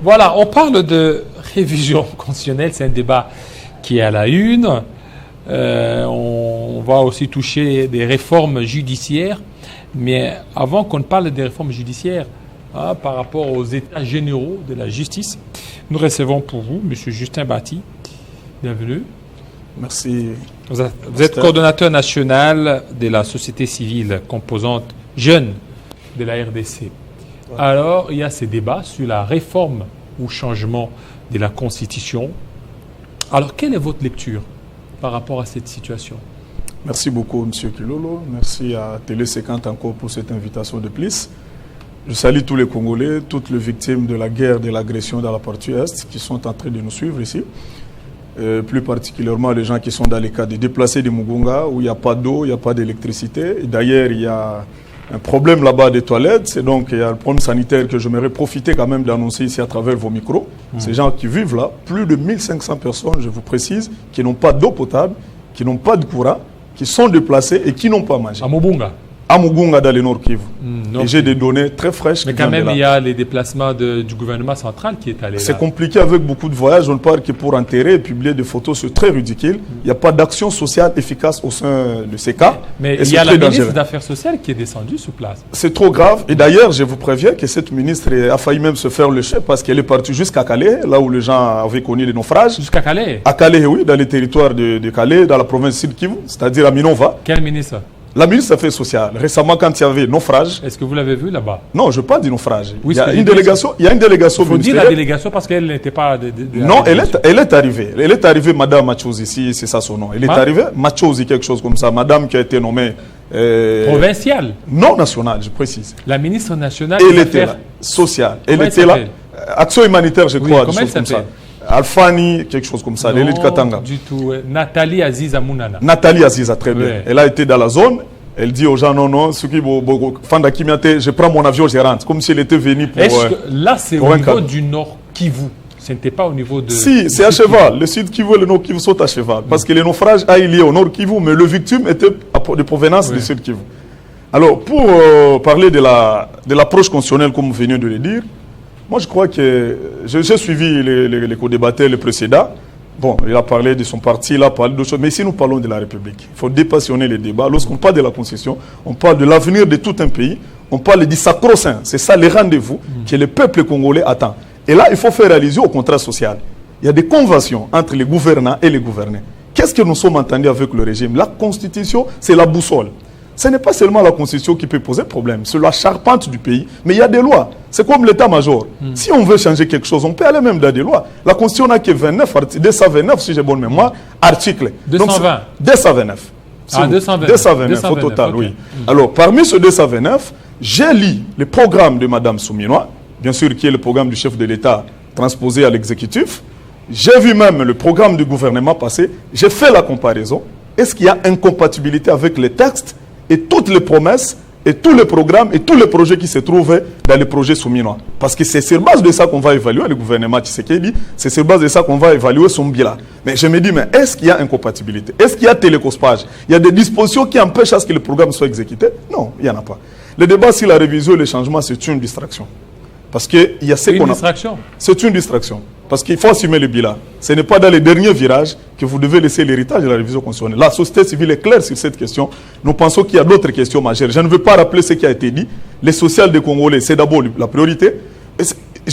Voilà, on parle de révision constitutionnelle, c'est un débat qui est à la une. On va aussi toucher des réformes judiciaires, mais avant qu'on ne parle des réformes judiciaires, par rapport aux états généraux de la justice, nous recevons pour vous M. Justin Bati. Bienvenue. Merci. Vous êtes coordonnateur national de la société civile composante jeune de la RDC. Alors, il y a ces débats sur la réforme ou changement de la Constitution. Alors, quelle est votre lecture par rapport à cette situation? Merci beaucoup, M. Kilolo. Merci à Télé 50 encore pour cette invitation de plus. Je salue tous les Congolais, toutes les victimes de la guerre, de l'agression dans la partie Est qui sont en train de nous suivre ici. Plus particulièrement les gens qui sont dans les cas de déplacés de Mugunga, où il n'y a pas d'eau, il n'y a pas d'électricité. D'ailleurs, il y a un problème là-bas des toilettes. C'est donc il y a le problème sanitaire que j'aimerais profiter quand même d'annoncer ici à travers vos micros. Ces gens qui vivent là, plus de 1500 personnes, je vous précise, qui n'ont pas d'eau potable, qui n'ont pas de courant, qui sont déplacés et qui n'ont pas mangé. À Mubunga. À Mugunga dans le Nord Kivu. Et j'ai des données très fraîches. Mais quand même, il y a les déplacements du gouvernement central qui est allé là. C'est compliqué avec beaucoup de voyages. On ne parle que pour enterrer et publier des photos, c'est très ridicule. Il n'y a pas d'action sociale efficace au sein de ces cas. Mais il y a la ministre des Affaires sociales qui est descendue sur place. C'est trop grave. Et d'ailleurs, je vous préviens que cette ministre a failli même se faire le chef parce qu'elle est partie jusqu'à Calais, là où les gens avaient connu les naufrages. Jusqu'à Calais? À Calais, oui, dans les territoires de Calais, dans la province Sud Kivu, c'est-à-dire à Minova. Quel ministre? La ministre des Affaires sociales. Récemment, quand il y avait naufrage. Est-ce que vous l'avez vu là-bas? Non, je parle du naufrage. Oui, il y a une délégation. Il y a une délégation. Il faut dire la délégation parce qu'elle n'était pas. Non, elle est arrivée. Elle est arrivée, Madame Machozi, ici, c'est ça son nom. Elle est arrivée, Machozi, quelque chose comme ça. Madame qui a été nommée. Provinciale? Non, nationale, je précise. La ministre nationale. Elle était là. Sociale. Elle était là. Action humanitaire, je crois. Comment elle s'appelle? Alfani, quelque chose comme ça, l'élite Katanga. Du tout. Nathalie Aziza Mounana. Nathalie Aziza, très bien. Elle a été dans la zone. Elle dit aux gens, non, ceux qui Fanda Kimiate, je prends mon avion, je rentre. Comme si elle était venue pour. Est-ce que là, c'est au niveau du Nord Kivu? Ce n'était pas au niveau de. Si, c'est à cheval. Le Sud Kivu et le Nord Kivu sont à cheval. Parce que les naufrages a lié au Nord Kivu, mais le victime était de provenance du Sud Kivu. Alors, pour parler de l'approche constitutionnelle, comme vous venez de le dire, moi je crois que j'ai suivi les co-débatteurs, les précédents. Bon, il a parlé de son parti, il a parlé d'autres choses. Mais ici, nous parlons de la République. Il faut dépassionner les débats. Lorsqu'on parle de la Constitution, on parle de l'avenir de tout un pays. On parle du sacro-saint. C'est ça les rendez-vous que le peuple congolais attend. Et là, il faut faire allusion au contrat social. Il y a des conventions entre les gouvernants et les gouvernés. Qu'est-ce que nous sommes entendus avec le régime? La Constitution, c'est la boussole. Ce n'est pas seulement la Constitution qui peut poser problème, c'est la charpente du pays. Mais il y a des lois. C'est comme l'état-major. Si on veut changer quelque chose, on peut aller même dans des lois. La Constitution n'a que 229, si j'ai bonne mémoire, articles. 220. 229. Ah, 229. 229 au total, okay. Oui. Alors, parmi ce 229, j'ai lu le programme de Mme Souminois, bien sûr, qui est le programme du chef de l'État transposé à l'exécutif. J'ai vu même le programme du gouvernement passé. J'ai fait la comparaison. Est-ce qu'il y a incompatibilité avec les textes et toutes les promesses, et tous les programmes, et tous les projets qui se trouvaient dans les projets souminois? Parce que c'est sur base de ça qu'on va évaluer le gouvernement Tshisekedi, c'est sur base de ça qu'on va évaluer son bilan. Mais je me dis, mais est-ce qu'il y a incompatibilité? Est-ce qu'il y a télécospage? Il y a des dispositions qui empêchent à ce que le programme soit exécuté? Non, il n'y en a pas. Le débat sur la révision et le changement, c'est une distraction. Parce qu'il y a ce qu'on a. Distraction? C'est une distraction. Parce qu'il faut assumer le bilan. Ce n'est pas dans les derniers virages que vous devez laisser l'héritage de la révision constitutionnelle. La société civile est claire sur cette question. Nous pensons qu'il y a d'autres questions majeures. Je ne veux pas rappeler ce qui a été dit. Les sociales des Congolais, c'est d'abord la priorité.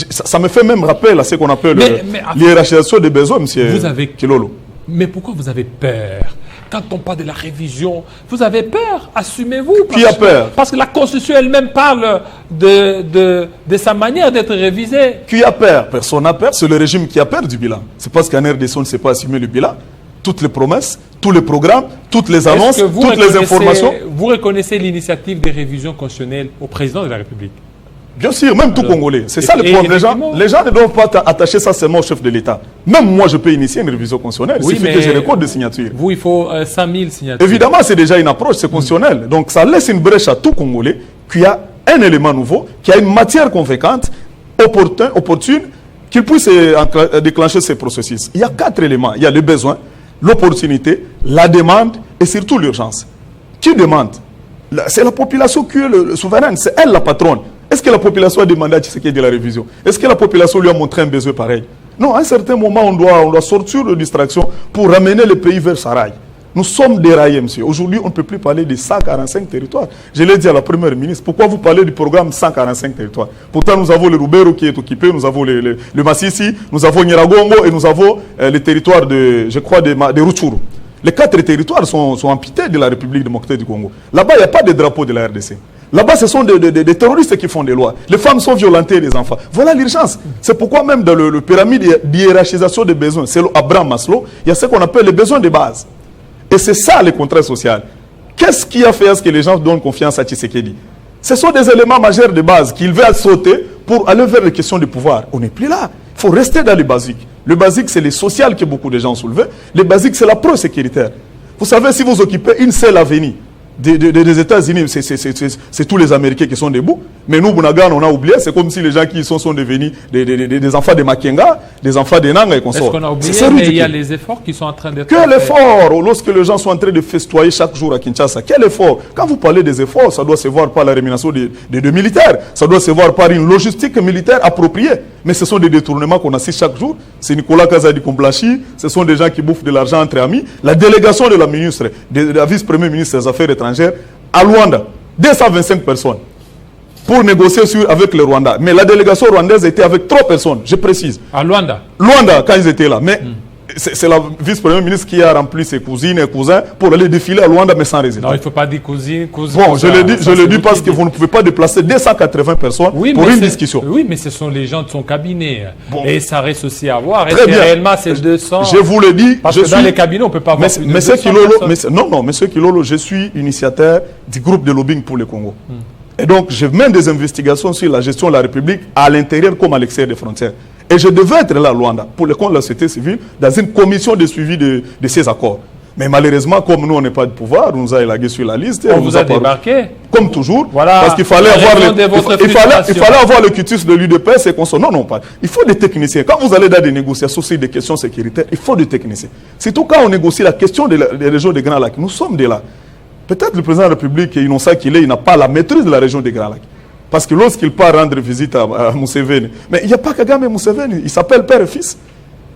Ça me fait même rappel à ce qu'on appelle l'hiérarchisation des besoins, M. Kilolo. Mais pourquoi vous avez peur? Quand on parle de la révision, vous avez peur? Assumez-vous. Qui a peur? Parce que la Constitution elle-même parle de sa manière d'être révisée. Qui a peur? Personne n'a peur. C'est le régime qui a peur du bilan. C'est parce qu'en RDC, on ne sait pas assumer le bilan. Toutes les promesses, tous les programmes, toutes les annonces, toutes les informations. Vous reconnaissez l'initiative des révisions constitutionnelles au président de la République? Bien sûr, même tout Congolais. C'est ça le problème. Les gens ne doivent pas attacher ça seulement au chef de l'État. Même moi, je peux initier une révision constitutionnelle. Oui, il suffit que j'ai les codes de signature. Vous, il faut 100 000 signatures. Évidemment, c'est déjà une approche, c'est constitutionnel. Donc, ça laisse une brèche à tout Congolais qui a un élément nouveau, qui a une matière convaincante, opportune, qu'il puisse déclencher ces processus. Il y a 4 éléments. Il y a le besoin, l'opportunité, la demande et surtout l'urgence. Qui demande? C'est la population qui est le souverain. C'est elle la patronne. Est-ce que la population a demandé à Tshisekedi de la révision? Est-ce que la population lui a montré un besoin pareil? Non, à un certain moment, on doit sortir de distraction pour ramener le pays vers sa raille. Nous sommes déraillés, monsieur. Aujourd'hui, on ne peut plus parler de 145 territoires. Je l'ai dit à la première ministre. Pourquoi vous parlez du programme 145 territoires? Pourtant, nous avons le Roubero qui est occupé, nous avons le Massissi, nous avons Nyiragongo et nous avons les territoires de, je crois, de Rutshuru. Les 4 territoires sont amputés de la République démocratique du Congo. Là-bas, il n'y a pas de drapeau de la RDC. Là-bas, ce sont des terroristes qui font des lois. Les femmes sont violentées, les enfants. Voilà l'urgence. C'est pourquoi même dans le pyramide d'hiérarchisation des besoins, c'est Abraham Maslow, il y a ce qu'on appelle les besoins de base. Et c'est ça le contrat social. Qu'est-ce qui a fait à ce que les gens donnent confiance à Tshisekedi? Ce sont des éléments majeurs de base qu'il veut sauter pour aller vers les questions de pouvoir. On n'est plus là. Il faut rester dans les basiques. Le basique, c'est le social que beaucoup de gens ont soulevé. Le basique, c'est la pro-sécuritaire. Vous savez, si vous occupez une seule avenue des États-Unis, c'est tous les Américains qui sont debout. Mais nous, Bounagan, on a oublié. C'est comme si les gens qui y sont devenus des enfants de Makenga, des enfants de Nanga et consorts. Est-ce qu'on a oublié? Mais il y a les efforts qui sont en train d'être faits. Quel effort? Lorsque les gens sont en train de festoyer chaque jour à Kinshasa, quel effort? Quand vous parlez des efforts, ça doit se voir par la rémunération des militaires. Ça doit se voir par une logistique militaire appropriée. Mais ce sont des détournements qu'on assiste chaque jour. C'est Nicolas Kazadi Komplachi. Ce sont des gens qui bouffent de l'argent entre amis. La délégation de la ministre, de la vice-première ministre des Affaires étrangères à Luanda, 225 personnes pour négocier avec le Rwanda. Mais la délégation rwandaise était avec 3 personnes, je précise. À Luanda? Luanda, quand ils étaient là. Mais c'est la vice-première ministre qui a rempli ses cousines et cousins pour aller défiler à Luanda, mais sans résultat. Non, il ne faut pas dire cousine. Bon, je le dis parce que vous ne pouvez pas déplacer 280 personnes pour une discussion. Oui, mais ce sont les gens de son cabinet. Bon. Et ça reste aussi à voir. Très bien. Réellement, c'est 200. Je vous le dis. Parce que dans les cabinets, on ne peut pas avoir plus de 200 non, monsieur Kilolo, je suis initiateur du groupe de lobbying pour le Congo. Et donc, je mène des investigations sur la gestion de la République à l'intérieur comme à l'extérieur des frontières. Et je devais être là à Luanda pour le compte de la société civile dans une commission de suivi de ces accords. Mais malheureusement, comme nous, on n'est pas de pouvoir, on nous a élagué sur la liste. On vous a débarqué. Comme toujours. Voilà. Parce qu'il fallait avoir il fallait avoir le cutus de l'UDPS et qu'on se... Non, pas. Il faut des techniciens. Quand vous allez dans des négociations sur des questions sécuritaires, il faut des techniciens. Surtout quand on négocie la question des régions des Grands Lacs. Nous sommes de là. Peut-être le président de la République, innocent qu'il est, il n'a pas la maîtrise de la région des Grands Lacs. Parce que lorsqu'il part rendre visite à Museveni, mais il n'y a pas Kagame et Museveni, il s'appelle père et fils.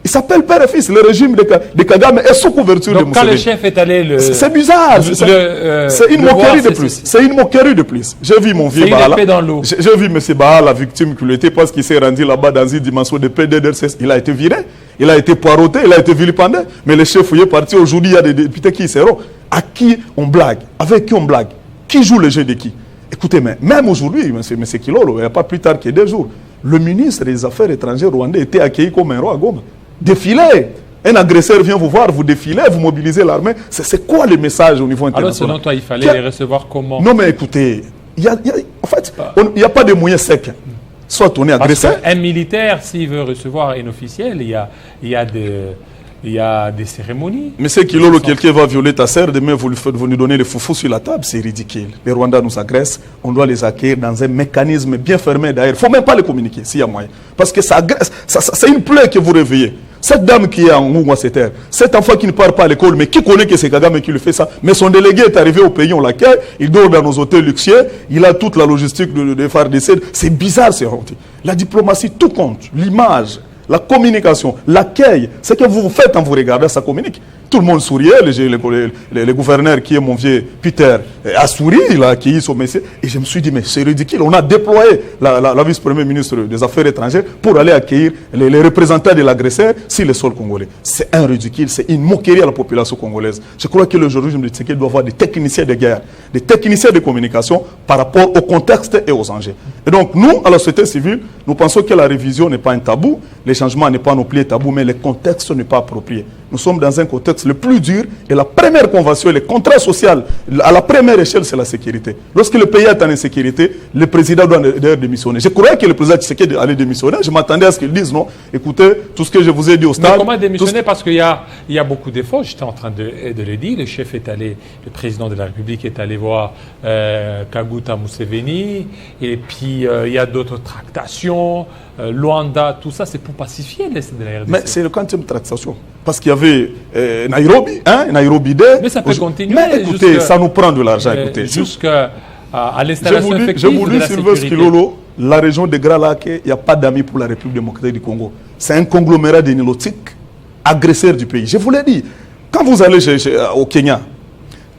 Il s'appelle père et fils. Le régime de Kagame est sous couverture de Museveni. Donc quand le chef est allé... C'est bizarre. C'est une moquerie de plus. C'est une moquerie de plus. J'ai vu mon vieux Bahala. J'ai vu M. Bahala, la victime qu'il était, parce qu'il s'est rendu là-bas dans une dimension de PDDRCS. Il a été viré, il a été poireauté, il a été vilipendé. Mais le chef est parti. Aujourd'hui, il y a des députés qui seront. À qui on blague? Avec qui on blague? Qui joue le jeu de qui? Écoutez, même aujourd'hui, M. Kilolo, il n'y a pas plus tard que 2 jours, le ministre des Affaires étrangères rwandais était accueilli comme un roi à Goma. Défilez. Un agresseur vient vous voir, vous défilez, vous mobilisez l'armée. C'est quoi le message au niveau international? Alors, selon toi, il fallait les recevoir comment? Non, mais écoutez, en fait, il n'y a pas de moyens secs. Soit on est agresseur. Un militaire, s'il veut recevoir un officiel, il y a des cérémonies. Monsieur Kilolo, quelqu'un va violer ta sœur, demain vous lui donnez les foufous sur la table, c'est ridicule. Les Rwandais nous agressent, on doit les accueillir dans un mécanisme bien fermé d'ailleurs. Il ne faut même pas les communiquer s'il y a moyen. Parce que ça agresse, c'est une plaie que vous réveillez. Cette dame qui est en Ngouma, cet enfant qui ne part pas à l'école, mais qui connaît que c'est Kagame qui lui fait ça, mais son délégué est arrivé au pays, on l'accueille, il dort dans nos hôtels luxueux, il a toute la logistique de FARDC. C'est bizarre, c'est honte. La diplomatie, tout compte. L'image, la communication, l'accueil, ce que vous faites en vous regardant, ça communique. Tout le monde souriait, le gouverneur qui est mon vieux Peter a souri, il a accueilli son messier. Et je me suis dit, mais c'est ridicule. On a déployé la vice-première ministre des Affaires étrangères pour aller accueillir les représentants de l'agresseur sur le sol congolais. C'est un ridicule, c'est une moquerie à la population congolaise. Je crois que le régime de Tshisekedi doit avoir des techniciens de guerre, des techniciens de communication par rapport au contexte et aux enjeux. Et donc, nous, à la société civile, nous pensons que la révision n'est pas un tabou, les changements n'est pas non plus un tabou, mais le contexte n'est pas approprié. Nous sommes dans un contexte le plus dur et la première convention, le contrat social, à la première échelle, c'est la sécurité. Lorsque le pays est en insécurité, le président doit d'ailleurs démissionner. Je croyais que le président Tshisekedi allait démissionner. Je m'attendais à ce qu'il dise non. Écoutez, tout ce que je vous ai dit au stade. Mais comment démissionner? Parce qu'il y a beaucoup d'efforts. J'étais en train de le dire. Le chef est allé, le président de la République est allé voir Kaguta Museveni. Et puis il y a d'autres tractations. Luanda, tout ça, c'est pour pacifier l'Est de la RDC. Mais c'est le quantum de tractation. Parce qu'il y avait Nairobi, Nairobi 2. Mais ça peut continuer. Mais écoutez, ça nous prend de l'argent. Jusqu'à l'installation effective de la sécurité. Je vous dis, Sylvestre Kilolo, la région de Grand Lac, il n'y a pas d'amis pour la République démocratique du Congo. C'est un conglomérat de nilotiques, agresseurs du pays. Je vous l'ai dit, quand vous allez au Kenya,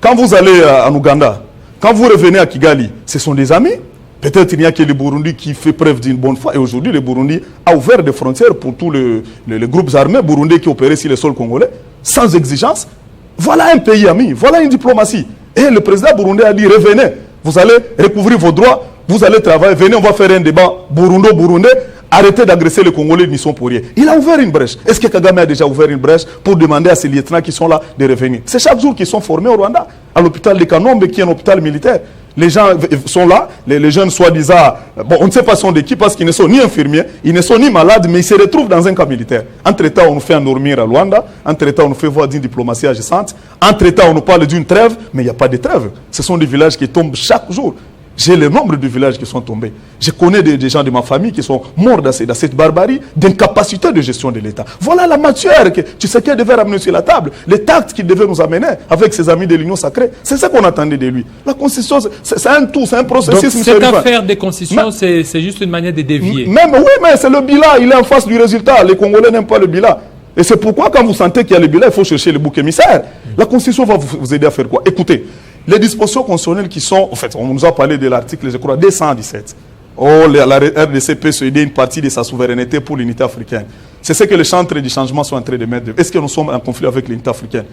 quand vous allez en Ouganda, quand vous revenez à Kigali, ce sont des amis. Peut-être il n'y a que le Burundi qui fait preuve d'une bonne foi. Et aujourd'hui, le Burundi a ouvert des frontières pour tous les groupes armés burundais qui opéraient sur le sol congolais, sans exigence. Voilà un pays ami, voilà une diplomatie. Et le président burundais a dit, revenez, vous allez recouvrir vos droits, vous allez travailler, venez, on va faire un débat burundo-burundais, arrêtez d'agresser les Congolais, ils n'y sont pour rien. Il a ouvert une brèche. Est-ce que Kagame a déjà ouvert une brèche pour demander à ces lieutenants qui sont là de revenir? C'est chaque jour qu'ils sont formés au Rwanda, à l'hôpital de Kanombe, qui est un hôpital militaire. Les gens sont là, les jeunes soi-disant, bon, on ne sait pas sont de qui parce qu'ils ne sont ni infirmiers, ils ne sont ni malades, mais ils se retrouvent dans un camp militaire. Entre-temps, on nous fait endormir à Luanda, entre-temps, on nous fait voir d'une diplomatie agissante, entre-temps, on nous parle d'une trêve, mais il n'y a pas de trêve. Ce sont des villages qui tombent chaque jour. J'ai le nombre de villages qui sont tombés. Je connais des gens de ma famille qui sont morts dans cette barbarie d'incapacité de gestion de l'État. Voilà la matière que Tshisekedi devait ramener sur la table. Les tactes qu'il devait nous amener avec ses amis de l'Union sacrée. C'est ça qu'on attendait de lui. La Constitution, c'est un tout, c'est un processus. Donc cette affaire des constitutions, c'est juste une manière de dévier. Même, oui, mais c'est le bilan. Il est en face du résultat. Les Congolais n'aiment pas le bilan. Et c'est pourquoi quand vous sentez qu'il y a le bilan, il faut chercher le bouc émissaire. La Constitution va vous aider à faire quoi? Écoutez. Les dispositions constitutionnelles qui sont, en fait, on nous a parlé de l'article, je crois, 217. Oh, la RDC peut céder une partie de sa souveraineté pour l'unité africaine. C'est ce que les chantres du changement sont en train de mettre. Est-ce que nous sommes en conflit avec l'unité africaine?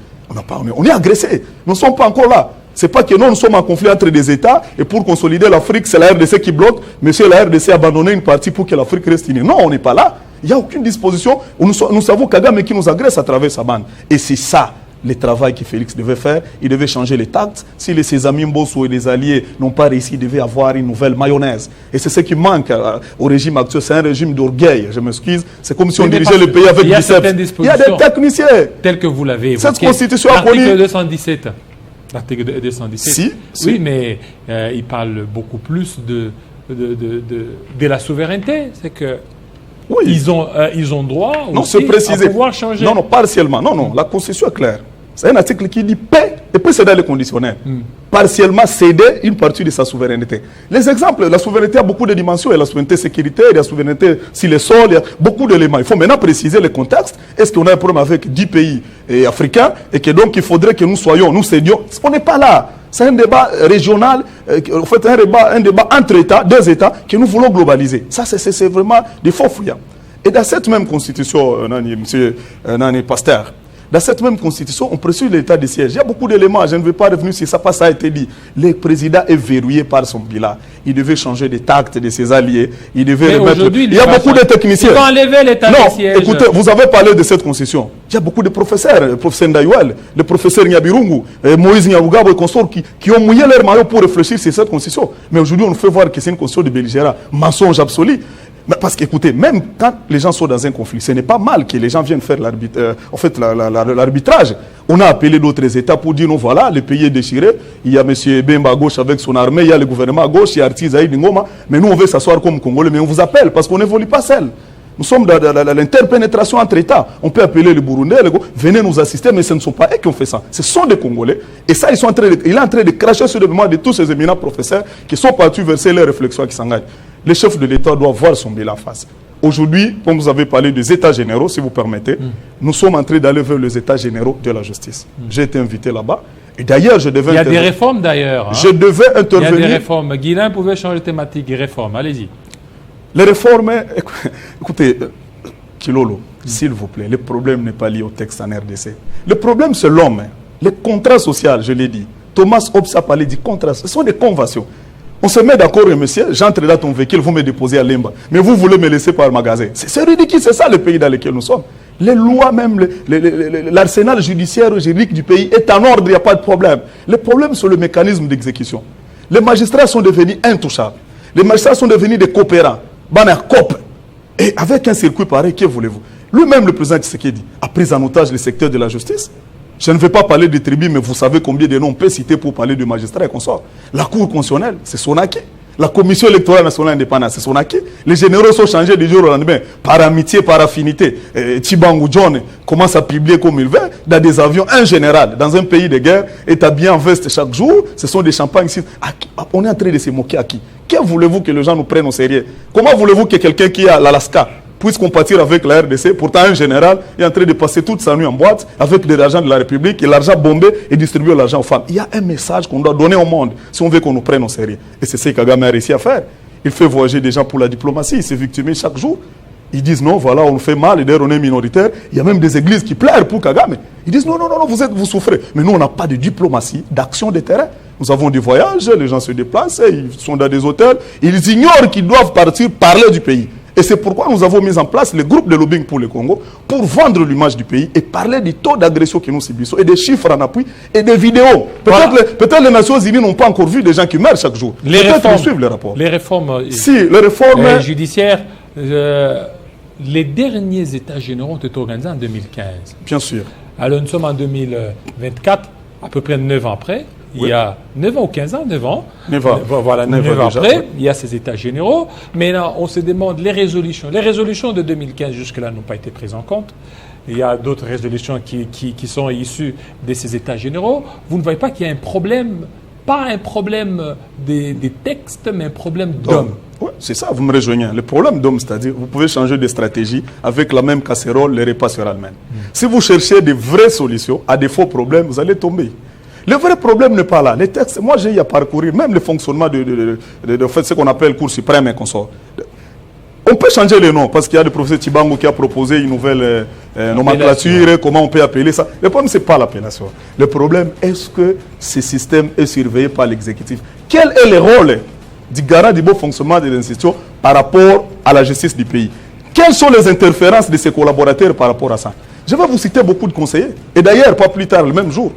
On est agressés. Nous ne sommes pas encore là. Ce n'est pas que nous sommes en conflit entre des États et pour consolider l'Afrique, c'est la RDC qui bloque, mais c'est la RDC a abandonné une partie pour que l'Afrique reste unie. Non, on n'est pas là. Il n'y a aucune disposition où nous savons Kagame qui nous agresse à travers sa bande. Et c'est ça. Le travail que Félix devait faire, il devait changer les tactes. Si ses amis Mbosso et les alliés n'ont pas réussi, il devait avoir une nouvelle mayonnaise. Et c'est ce qui manque au régime actuel. C'est un régime d'orgueil, je m'excuse. C'est comme si on dirigeait le pays avec biceps. Il y a des techniciens. Tels que vous l'avez évoqué. Cette constitution a connu... L'article 217. L'article 217. Si. Oui, mais il parle beaucoup plus de la souveraineté. C'est que... Oui. Ils ont droit aussi à pouvoir changer. Non, partiellement. Non, la Constitution est claire. C'est un article qui dit paix, et puis c'est dans le conditionnel. Partiellement céder une partie de sa souveraineté. Les exemples, la souveraineté a beaucoup de dimensions. Il y a la souveraineté sécuritaire, il y a la souveraineté sur les sols, il y a beaucoup d'éléments. Il faut maintenant préciser le contexte. Est-ce qu'on a un problème avec 10 pays africains et que donc il faudrait que nous cédions? On n'est pas là. C'est un débat régional, en fait un débat entre États, deux États, que nous voulons globaliser. Ça, c'est vraiment des faux fouillards. Et dans cette même constitution, M. Nani Pasteur, dans cette même constitution, on précise l'état de siège. Il y a beaucoup d'éléments, je ne vais pas revenir sur ça, parce que ça a été dit. Le président est verrouillé par son bilan. Il devait changer des tactes de ses alliés. Il devait remettre... Il y a beaucoup de techniciens. Ils vont enlever l'état de siège. Écoutez, vous avez parlé de cette constitution. Il y a beaucoup de professeurs, le professeur Ndayouel, le professeur Nyabirungu, Moïse Nyabugabo et consorts qui ont mouillé leur maillot pour réfléchir sur cette constitution. Mais aujourd'hui, on nous fait voir que c'est une constitution de belligérant. Mensonge absolu. Parce qu'écoutez, même quand les gens sont dans un conflit, ce n'est pas mal que les gens viennent faire l'arbitrage. On a appelé d'autres États pour dire non, voilà, le pays est déchiré. Il y a M. Bemba à gauche avec son armée, il y a le gouvernement à gauche, il y a Artiz Aïd Ngoma. Mais nous, on veut s'asseoir comme Congolais, mais on vous appelle parce qu'on n'évolue pas seul. Nous sommes dans l'interpénétration entre États. On peut appeler les Burundais, venez nous assister, mais ce ne sont pas eux qui ont fait ça. Ce sont des Congolais. Et ça, il est en train de cracher sur le mémoire de tous ces éminents professeurs qui sont partis verser leurs réflexions qui s'engagent. Le chef de l'État doit voir son bilan en face. Aujourd'hui, comme vous avez parlé des États généraux, si vous permettez, nous sommes en train d'aller vers les États généraux de la justice. J'ai été invité là-bas. Et d'ailleurs, je devais intervenir. Il y a des réformes d'ailleurs. Je devais intervenir. Il y a des réformes. Guilain pouvait changer de thématique. Réformes, allez-y. Les réformes, écoutez, Kilolo, s'il vous plaît, le problème n'est pas lié au texte en RDC. Le problème, c'est l'homme. Les contrats sociaux, je l'ai dit. Thomas Hobbes a parlé du contrat. Ce sont des conventions. On se met d'accord, monsieur, j'entre dans ton véhicule, vous me déposez à Lemba. Mais vous voulez me laisser par magasin. C'est ridicule, c'est ça le pays dans lequel nous sommes. Les lois même, l'arsenal judiciaire juridique du pays est en ordre, il n'y a pas de problème. Le problème, c'est le mécanisme d'exécution. Les magistrats sont devenus intouchables. Les magistrats sont devenus des coopérants. Et avec un circuit pareil, que voulez-vous? Lui-même, le président Tshisekedi, a pris en otage le secteur de la justice. Je ne vais pas parler de tribunaux, mais vous savez combien de noms on peut citer pour parler de magistrats et consorts. La Cour constitutionnelle, c'est son acquis. La Commission électorale nationale indépendante, c'est son acquis. Les généraux sont changés du jour au lendemain, par amitié, par affinité. Tshibangou John commence à publier comme il veut, dans des avions, un général, dans un pays de guerre, est habillé en veste chaque jour. Ce sont des champagnes ici. On est en train de se moquer à qui? Que voulez-vous que les gens nous prennent au sérieux? Comment voulez-vous que quelqu'un qui est à l'Alaska puisse compatir avec la RDC? Pourtant, un général est en train de passer toute sa nuit en boîte avec de l'argent de la République et l'argent bombé et distribuer l'argent aux femmes. Il y a un message qu'on doit donner au monde si on veut qu'on nous prenne au sérieux. Et c'est ce que Kagame a réussi à faire. Il fait voyager des gens pour la diplomatie. Il s'est victimé chaque jour. Ils disent non, voilà, on fait mal, et d'ailleurs on est minoritaire. Il y a même des églises qui pleurent pour Kagame. Ils disent non, vous souffrez. Mais nous, on n'a pas de diplomatie, d'action de terrain. Nous avons des voyages, les gens se déplacent, ils sont dans des hôtels. Ils ignorent qu'ils doivent partir parler du pays. Et c'est pourquoi nous avons mis en place le groupe de lobbying pour le Congo, pour vendre l'image du pays et parler du taux d'agression que nous subissons, et des chiffres en appui, et des vidéos. Peut-être les Nations Unies n'ont pas encore vu des gens qui meurent chaque jour. Peut-être qu'ils suivent les rapports. Les réformes, les réformes judiciaires, les derniers États généraux ont été organisés en 2015. Bien sûr. Alors nous sommes en 2024, à peu près 9 ans après. Il y a 9 ans ou 15 ans, 9 ans. 9 ans. Voilà, 9 ans déjà, après, ouais. il y a ces États généraux. Mais là, on se demande les résolutions. Les résolutions de 2015 jusque-là n'ont pas été prises en compte. Il y a d'autres résolutions qui sont issues de ces États généraux. Vous ne voyez pas qu'il y a un problème, pas un problème des textes, mais un problème d'hommes. Oui, c'est ça, vous me rejoignez. Le problème d'homme, c'est-à-dire, vous pouvez changer de stratégie avec la même casserole, le repas sera le même. Si vous cherchez des vraies solutions à des faux problèmes, vous allez tomber. Le vrai problème n'est pas là. Les textes, moi j'ai eu à parcourir, même le fonctionnement de ce qu'on appelle Cour suprême et consort. On peut changer les noms, parce qu'il y a le professeur Tshibangou qui a proposé une nouvelle nomenclature, comment on peut appeler ça. Le problème, ce n'est pas l'appellation. Le problème, est-ce que ce système est surveillé par l'exécutif? Quel est le rôle du garant du bon fonctionnement des institutions par rapport à la justice du pays? Quelles sont les interférences de ses collaborateurs par rapport à ça? Je vais vous citer beaucoup de conseillers. Et d'ailleurs, pas plus tard, le même jour,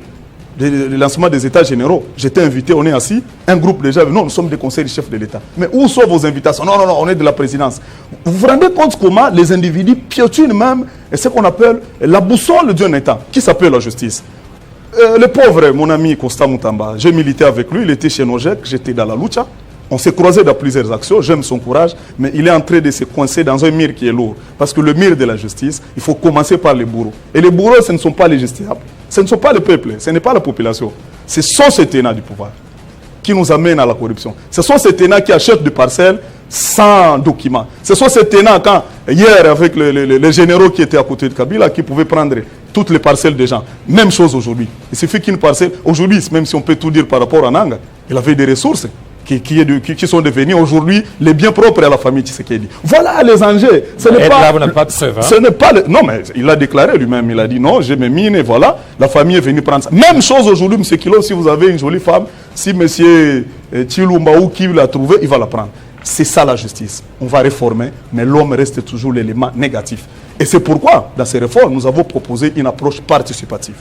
le lancement des États généraux, j'étais invité, on est assis, un groupe déjà, non, nous sommes des conseillers du chef de l'État. Mais où sont vos invitations? Non, on est de la présidence. Vous vous rendez compte comment les individus piétinent même ce qu'on appelle la boussole d'un État, qui s'appelle la justice. Le pauvre, mon ami Costa Moutamba, j'ai milité avec lui, il était chez Nojek, j'étais dans la lucha. On s'est croisé dans plusieurs actions, j'aime son courage, mais il est en train de se coincer dans un mur qui est lourd. Parce que le mur de la justice, il faut commencer par les bourreaux. Et les bourreaux, ce ne sont pas les justiciables, ce ne sont pas le peuple, ce n'est pas la population. Ce sont ces tenants du pouvoir qui nous amènent à la corruption. Ce sont ces tenants qui achètent des parcelles sans documents. Ce sont ces tenants, quand hier, avec les généraux qui étaient à côté de Kabila, qui pouvaient prendre toutes les parcelles des gens. Même chose aujourd'hui. Il suffit qu'une parcelle, aujourd'hui, même si on peut tout dire par rapport à Nanga, il avait des ressources qui sont devenus aujourd'hui les biens propres à la famille Tshisekedi. Voilà les enjeux. Ce n'est pas, là, vous n'avez pas de preuve, hein? Ce n'est pas non, mais il a déclaré lui-même, il a dit non, j'ai mes mines et voilà, la famille est venue prendre ça. Même chose aujourd'hui, M. Kilo, si vous avez une jolie femme, si M. Tshilumbaou qui l'a trouvé, il va la prendre. C'est ça la justice. On va réformer, mais l'homme reste toujours l'élément négatif. Et c'est pourquoi, dans ces réformes, nous avons proposé une approche participative.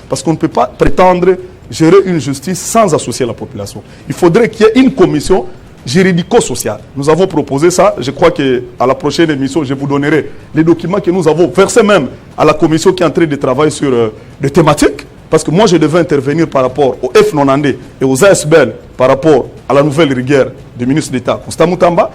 Parce qu'on ne peut pas prétendre gérer une justice sans associer la population. Il faudrait qu'il y ait une commission juridico-sociale. Nous avons proposé ça. Je crois qu'à la prochaine émission, je vous donnerai les documents que nous avons versés même à la commission qui est en train de travailler sur des thématiques. Parce que moi, je devais intervenir par rapport au F-Nonandé et aux ASBL par rapport à la nouvelle rigueur du ministre d'État, Constant Moutamba.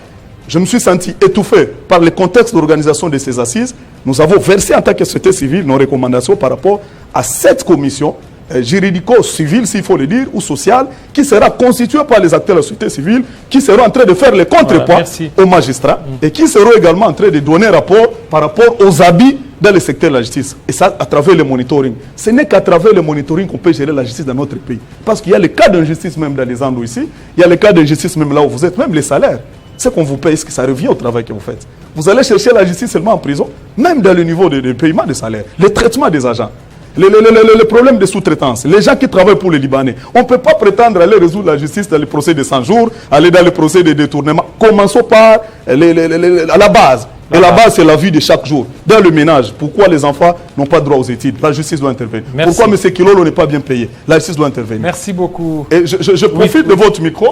Je me suis senti étouffé par le contexte d'organisation de ces assises. Nous avons versé en tant que société civile nos recommandations par rapport à cette commission juridico-civile, s'il faut le dire, ou sociale, qui sera constituée par les acteurs de la société civile, qui seront en train de faire les contrepoids aux magistrats et qui seront également en train de donner rapport par rapport aux habits dans le secteur de la justice. Et ça, à travers le monitoring. Ce n'est qu'à travers le monitoring qu'on peut gérer la justice dans notre pays. Parce qu'il y a les cas d'injustice même dans les endroits ici, il y a les cas d'injustice même là où vous êtes, même les salaires. Ce qu'on vous paye, est-ce que ça revient au travail que vous faites? Vous allez chercher la justice seulement en prison, même dans le niveau de paiement des salaires, le traitement des agents, les problèmes de sous-traitance, les gens qui travaillent pour les Libanais. On ne peut pas prétendre aller résoudre la justice dans les procès de 100 jours, aller dans les procès de détournement. Commençons par à la base. Et la base, c'est la vie de chaque jour. Dans le ménage, pourquoi les enfants n'ont pas droit aux études? La justice doit intervenir. Merci. Pourquoi M. Kilolo n'est pas bien payé? La justice doit intervenir. Merci beaucoup. Et je profite de votre micro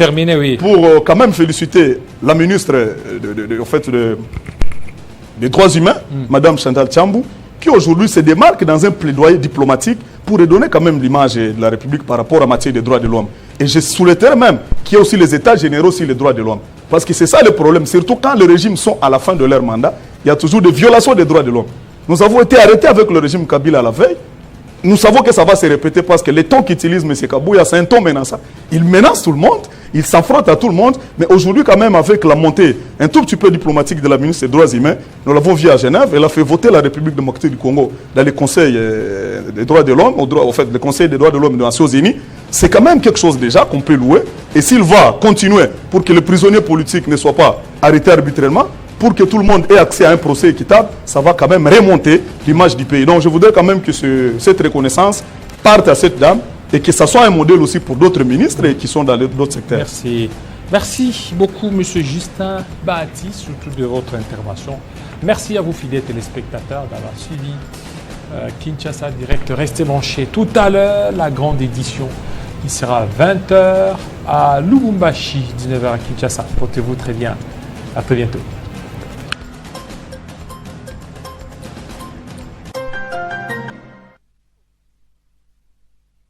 pour quand même féliciter la ministre des Droits humains, Mme Chantal Tshambou, qui aujourd'hui se démarque dans un plaidoyer diplomatique pour redonner quand même l'image de la République par rapport à la matière des droits de l'homme. Et je souhaiterais même qu'il y ait aussi les États généraux sur les droits de l'homme. Parce que c'est ça le problème, surtout quand les régimes sont à la fin de leur mandat, il y a toujours des violations des droits de l'homme. Nous avons été arrêtés avec le régime Kabila à la veille. Nous savons que ça va se répéter parce que les tons qu'utilise M. Kabouya, c'est un ton menaçant. Il menace tout le monde, il s'affronte à tout le monde, mais aujourd'hui quand même avec la montée un tout petit peu diplomatique de la ministre des Droits humains, nous l'avons vu à Genève, elle a fait voter la République démocratique du Congo dans les conseils des droits de l'homme, en fait le conseil des droits de l'homme des Nations Unies. C'est quand même quelque chose déjà qu'on peut louer. Et s'il va continuer pour que les prisonniers politiques ne soient pas arrêtés arbitrairement, pour que tout le monde ait accès à un procès équitable, ça va quand même remonter l'image du pays. Donc je voudrais quand même que cette reconnaissance parte à cette dame et que ça soit un modèle aussi pour d'autres ministres qui sont dans d'autres secteurs. Merci. Merci beaucoup, M. Justin Bahati, surtout de votre intervention. Merci à vous, fidèles téléspectateurs, d'avoir suivi Kinshasa Direct. Restez branchés. Tout à l'heure, la grande édition qui sera à 20h à Lubumbashi, 19h à Kinshasa. Portez-vous très bien. À très bientôt.